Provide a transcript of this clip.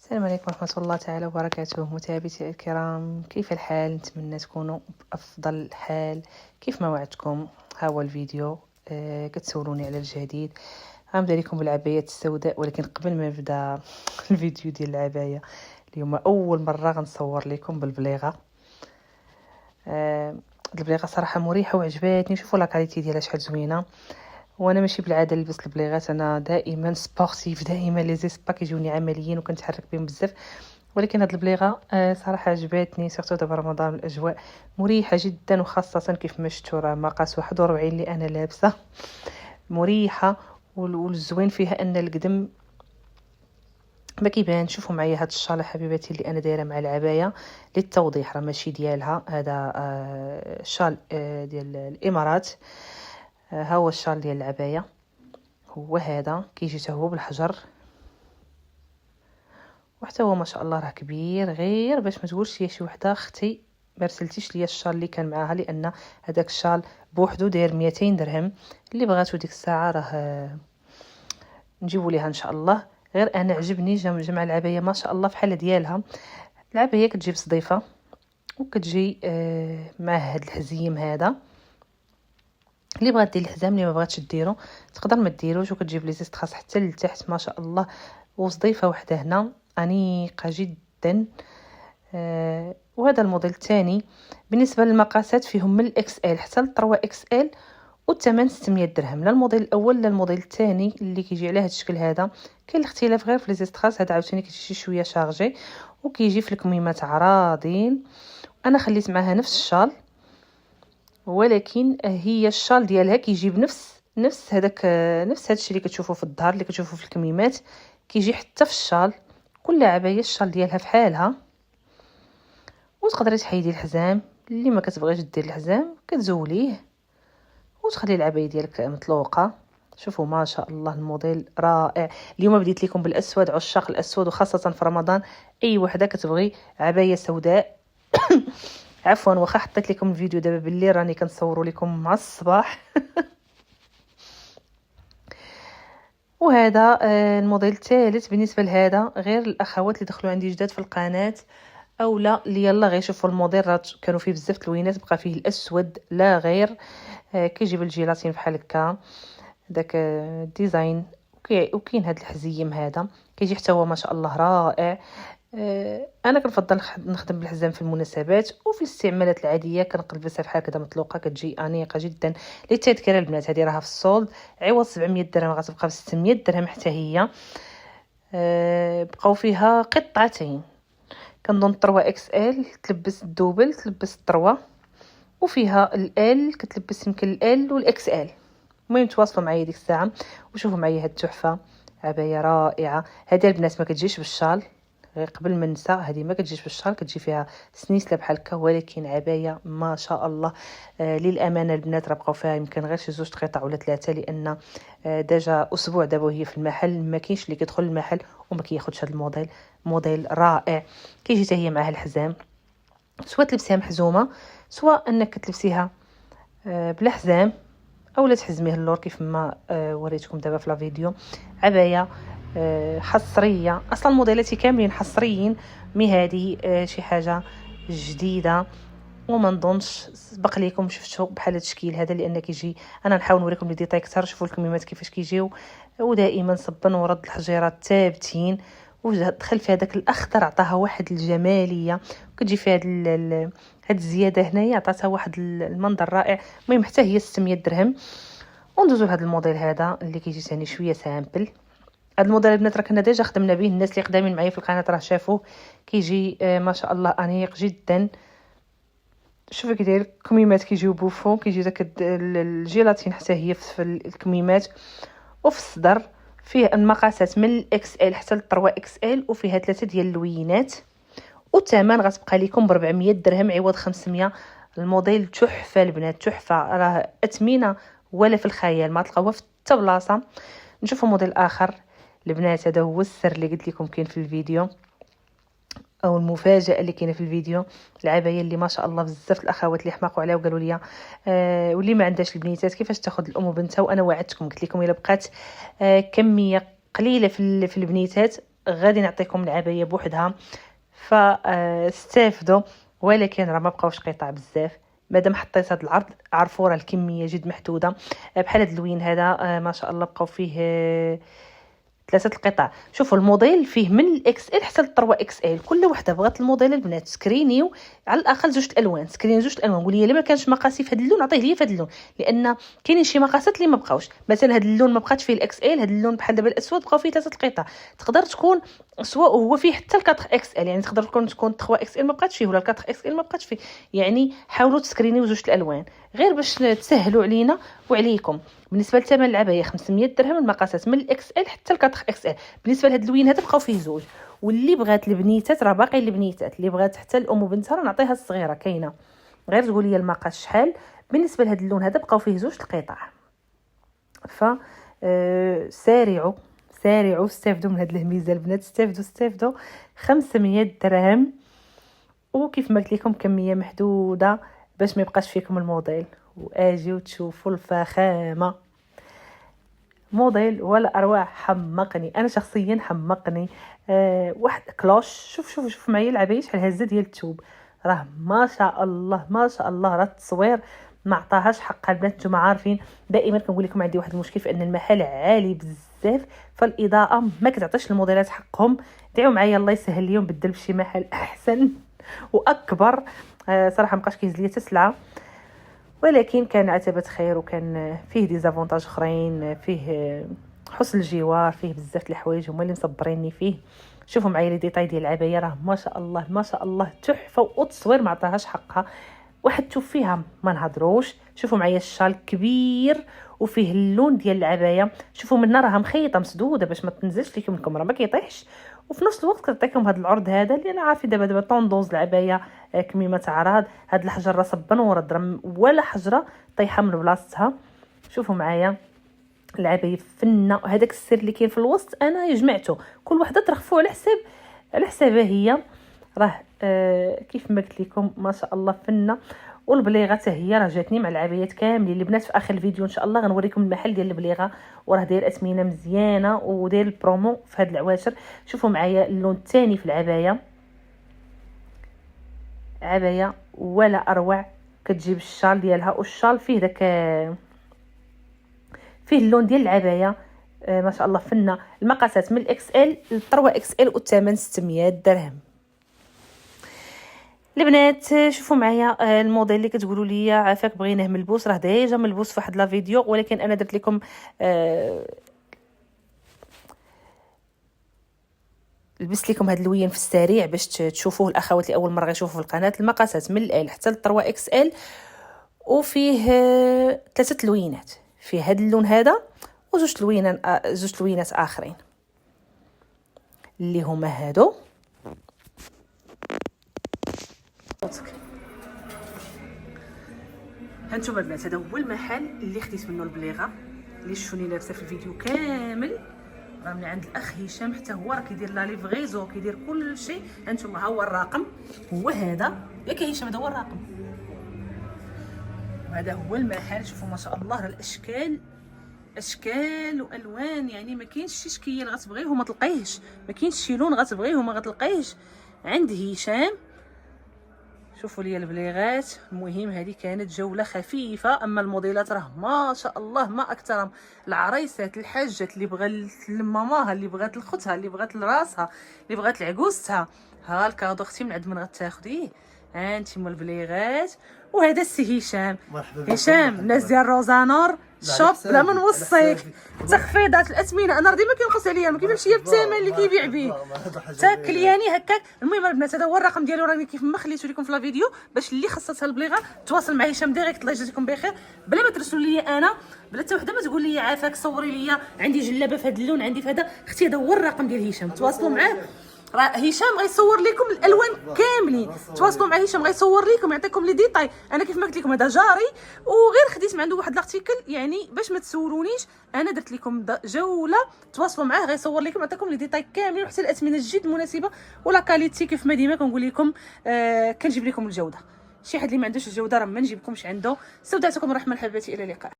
السلام عليكم ورحمة الله تعالى وبركاته. متابعي الكرام، كيف الحال؟ نتمنى تكونوا بأفضل حال. كيف ما وعدتكم، ها هو الفيديو. كتسولوني على الجديد. غنبدا لكم بالعباية السوداء، ولكن قبل ما نبدا الفيديو ديال العباية اليوم أول مرة غنصور لكم بالبليغة. البليغة صراحة مريحة وعجباتني. شوفوا لا كاليتي ديالها شحال زوينة. وانا ماشي بالعاده نلبس البليغات، انا دائما سبورتيف، دائما لي زيسبا كيجوني عمليين وكنتحرك بهم بزاف. ولكن هاد البليغه صراحه عجباتني، سورتو دابا رمضان الاجواء مريحه جدا، وخاصه كيف ما شفتوا راه مقاس 41 اللي انا لابسه مريحه. والزوين فيها ان القدم ما كيبان. شوفوا معايا هاد الشال حبيباتي اللي انا دايره مع العبايه للتوضيح، راه ماشي ديالها، هذا شال ديال الامارات. ها هو الشال ديال العبايه، هو هذا كيجي حتى هو بالحجر، وحتى هو ما شاء الله راه كبير. غير باش ما تقولش يا شي وحده اختي ما رسلتيش ليا الشال اللي كان معاها، لان هذاك الشال بوحدو داير 200 درهم. اللي بغاتو ديك الساعه راه نجيبوا ليها ان شاء الله. غير انا عجبني جمع العبايه ما شاء الله فحال ديالها. العبايه كتجي بصديفه وكتجي مع هاد الحزيم هذا. اللي بغات دير الحزام، اللي ما بغاتش ديرو تقدر ما ديروش، وكتجيب لي زيست خاص حتى لتحت ما شاء الله. وصديفه وحده هنا انيقه جدا. وهذا الموديل الثاني. بالنسبه للمقاسات فيهم من الاكس ال حتى ل 3 اكس ال، والثمن 600 درهم. لا الموديل الاول لا الموديل الثاني اللي كيجي على هذا الشكل هذا. كاين الاختلاف غير في لي زيست خاص. هذا عاوتاني كيجي شي شويه شارجي، وكيجي في الكميمات عراضين. انا خليت معها نفس الشال، ولكن هي الشال ديالها كيجيب نفس هذاك نفس هذا الشيء اللي كتشوفوا في الظهر، اللي كتشوفوا في الكميمات، كيجي حتى في الشال. كل عبايه الشال ديالها فحالها. وتقدري تحيدي الحزام، اللي ما كتبغيش دير الحزام كتزوليه وتخلي العبايه ديالك مطلوقه. شوفوا ما شاء الله الموديل رائع. اليوم بديت لكم بالاسود، عشاق الاسود، وخاصه في رمضان اي وحده كتبغي عبايه سوداء. عفوا واخا حطيت لكم الفيديو دابا بالليل، راني كنصوروا لكم مع الصباح. وهذا الموديل الثالث. بالنسبه لهذا غير الاخوات اللي دخلوا عندي جداد في القناه او لا اللي يلا غير شوفوا الموديل، راه كانوا فيه بزاف تلوينات، بقى فيه الاسود لا غير. كيجيب الجيلاتين بحال هكا داك الديزاين. وكاين هذا الحزيم هذا كيجي حتى هو ما شاء الله رائع. انا كنفضل نخدم بالحزام في المناسبات، وفي الاستعمالات العاديه كنلبسها بحال كذا مطلوقه، كتجي انيقه جدا. للتذكير البنات، هذه راها في السولد، عوض 700 درهم غتبقى ب 600 درهم حتى هي. بقاو فيها قطعتين، كنظن 3 اكس ال تلبس الدوبل، تلبس 3، وفيها ال كتلبس يمكن ال والاكس ال. المهم تواصلوا معايا ديك الساعه وشوفوا معايا هاد التحفه. عبايه رائعه. هذه البنات ما كتجيش بالشال، غير قبل ما ننسى، هذه ما كتجيش بالشال، كتجي فيها سنيسله بحال هكا، ولكن عبايه ما شاء الله. للامانه البنات راه بقاو فيها يمكن غير شي 2 قطع ولا 3، لان ديجا اسبوع دابا وهي في المحل، ما كاينش اللي كيدخل المحل وما كياخذش هذا الموديل. موديل رائع. كيجي حتى هي معها الحزام، سواء تلبسيها محزومه، سواء انك تلبسيها بلا حزام، اولا تحزميه اللور كيف ما وريتكم دابا في لا فيديو. عبايه حصريه، اصلا موديلاتي كاملين حصريين، مي هذه شي حاجه جديده. وما نظنش سبق ليكم شفتوا بحال هذا الشكل هذا، لان كيجي انا نحاول نوريكم لي ديتاي اكثر. شوفوا الكميمات كيفاش كيجيو، ودائما صبن ورد الحجيرات ثابتين، ودخل في هذاك الاخضر عطاها واحد الجماليه، وكتجي في هاد الزياده هنايا عطاتها واحد المنظر رائع. المهم حتى هي 600 درهم. وندوزو لهذا الموديل هذا اللي كيجي ثاني شويه سامبل. هذا الموديل البنات راه كنا ديجا خدمنا به، الناس اللي قدامين معايا في القناه راه شافوه. كيجي ما شاء الله انيق جدا. شوفوا كي داير الكميمات كيجيو بوفون، كيجي داك الجيلاتين حتى هي في الكميمات وفي الصدر. فيه المقاسات من الاكس ال حتى ل 3 اكس ال، وفيها 3 ديال اللوينات. والثمن غتبقى لكم ب 400 درهم عوض 500. الموديل تحفه البنات، تحفه، راه اثمنه ولا في الخيال ما تلقاوها في حتى بلاصه. نشوفوا موديل اخر البنات. هذا هو السر اللي قلت لكم كاين في الفيديو، او المفاجاه اللي كاينه في الفيديو. العبايه اللي ما شاء الله بزاف الاخوات اللي حماقوا عليها وقالوا لي واللي ما عندهاش البنيتات كيفاش تاخذ الام وبنتها. وانا وعدتكم قلت لكم الا بقات كميه قليله في البنيتات غادي نعطيكم العبايه بوحدها، فاستافدوا. ولكن راه ما بقاوش قطع بزاف. مادام حطيت هذا العرض عرفوا راه الكميه جد محدوده. بحال هذا اللوين هذا ما شاء الله بقاو فيه 3 القطع. شوفوا الموديل فيه من الاكس ال حتى ل 3 اكس ال. كل وحده بغات الموديل البنات سكرينيو على الاقل 2 الالوان، سكرين 2 الالوان. قولي الا ما كانش مقاسي في هذا اللون عطيه لي في هذا اللون، لان كاينين شي مقاسات اللي ما بقاوش. مثلا هذا اللون ما بقاتش فيه الاكس ال، هذا اللون بحال دابا الاسود بقاو فيه 3 القطع. تقدر تكون سواء هو فيه حتى 4 اكس ال، يعني تقدر تكون 3 اكس ال ما بقاتش فيه، ولا 4 اكس ال ما بقاتش فيه. يعني حاولوا تسكرينيو 2 الالوان غير باش تسهلوا علينا وعليكم. بالنسبه لثمن العبايه 500 درهم، المقاسات من الاكس ال حتى ل 4 اكس ال. بالنسبه لهاد اللوين هذا بقاو فيه 2. واللي بغات البنيتات راه باقي البنيتات، اللي بغات حتى الام وبنتها راه نعطيها الصغيره كاينه، غير تقول لي المقاس شحال. بالنسبه لهاد اللون هذا بقاو فيه 2 القطع. ف سارعوا استافدوا من هاد الهميزه البنات، استافدوا 500 درهم. وكيف ما قلت لكم كميه محدوده باش ما يبقاش فيكم الموديل. واجيو تشوفوا الفخامه. موديل ولا اروع، حمقني انا شخصيا، حمقني. واحد كلوش. شوف معايا العبايه شحال هزه ديال الثوب. راه ما شاء الله ما شاء الله، راه التصوير ما عطاهاش حقها البنات. نتوما عارفين دائما كنقول لكم عندي واحد المشكل في ان المحل عالي بزاف، فالاضاءه ما كتعطيش الموديلات حقهم. دعيو معايا الله يسهل اليوم بدل بشي محل احسن واكبر. صراحه مابقاش كيهز ليا تسلعه، ولكن كان عتبة خير، وكان فيه ديزافونتاج اخرين، فيه حسن الجوار، فيه بزاف الحوايج هما اللي مصبريني فيه. شوفوا معايا لي ديتاي ديال العبايه، راه ما شاء الله ما شاء الله تحفه، والتصوير ما عطاهاش حقها. واحد تشوف فيها ما نهضروش. شوفوا معايا الشال كبير وفيه اللون ديال العبايه. شوفوا منا راها مخيطه مسدوده باش ما تنزلش لكم الكاميرا ما كيطيحش. وفي نفس الوقت كنعطيكم هذا العرض هذا اللي انا عارفين دابا طوندوز العبايه كميمه اعراض. هاد الحجر راه صبن ورا ولا حجره طايحه من بلاصتها. شوفوا معايا العبايه فنه، هذاك السر اللي كاين في الوسط انا جمعته، كل وحده ترخفوا على حسابها هي. راه كيف ما قلت لكم ما شاء الله فنه. والبليغه حتى هي راه جاتني مع العبايات كاملين. البنات في اخر الفيديو ان شاء الله غنوريكم المحل ديال البليغه، وراه داير اثمنه مزيانه وداير البرومو في هاد العواشر. شوفوا معايا اللون الثاني في العبايه، عبايه ولا اروع. كتجيب الشال ديالها، والشال فيه داك فيه اللون ديال العبايه. ما شاء الله فنه. المقاسات من الاكس ال ل 3 اكس ال، والثمن 600 درهم. البنات شوفوا معايا الموديل اللي كتقولوا لي عافاك بغيناه ملبوس، راه ديجا ملبوس في واحد لا فيديو، ولكن انا درت لكم لبست لكم هاد اللوين في السريع باش تشوفوه الاخوات اللي اول مره غيشوفوا في القناه. المقاسات من ال حتى ل 3 اكس ال، وفيه 3 لوينات. فيه هاد اللون هذا وزوج لوينات اخرين اللي هما هادو. هانتوما البنات هذا هو المحل اللي خديت منه البليغه اللي شفتوني لابسه في الفيديو كامل. راه من عند الاخ هشام، حتى هو راه كيدير لا ليفغيزو، كيدير كل شيء. هانتوما ها هو الرقم، هو هذا ياك هشام، هذا هو الرقم، وهذا هو المحل. شوفوا ما شاء الله الاشكال، اشكال والوان، يعني ما كاينش شي شكل غتبغيه وما تلقايهش، ما كاينش شي لون غتبغيه وما غتلقايهش عند هشام. شوفوا لي البليغات. المهم هذه كانت جوله خفيفه، اما الموديلات راه ما شاء الله ما اكثرهم. العريسات، الحاجات اللي بغات لماماها، اللي بغات لختها، اللي بغات لراسها، اللي بغات لعجوزتها. ها الكادو اختي من عند من غتاخديه. ها انتما البليغات. وهذا السي هشام. هشام الناس ديال روزانور شوب بلا ما نوصيك، تخفيضات الاثمنه انا ديما كنقص عليا، ما كيبيعش ليا بالثمن اللي كيبيع به حتى كلياني هكاك. المهم البنات هذا هو الرقم ديالو، راني كيف ما خليته لكم في لا فيديو، باش اللي خصتها البليغه تواصل مع هشام ديريكت. الله يجازيكم بخير، بلا ما ترسلوا لي انا، بلا حتى وحده ما تقول لي عافاك صوري لي عندي جلابه في هذا اللون، عندي في هذا. اختي هذا هو الرقم ديال هشام، تواصلوا معاه. راه هشام غيصور لكم الالوان كاملين، تواصلوا مع هشام غيصور لكم، يعطيكم لي ديتاي. انا كيف ما قلت لكم هذا جاري، وغير خديت من عنده واحد الارتيكل، يعني باش ما تسولونيش انا درت لكم جوله. تواصلوا معاه غيصور لكم، يعطيكم لي ديتاي كاملين، وحتى الاثمنه جد مناسبه، ولا كاليتي كيف ما ديما كنقول لكم. كنجيب لكم الجوده. شي حد اللي ما عندوش الجوده راه ما نجيبكمش عنده. استودعتكم الرحمه الحبيبتي، الى اللقاء.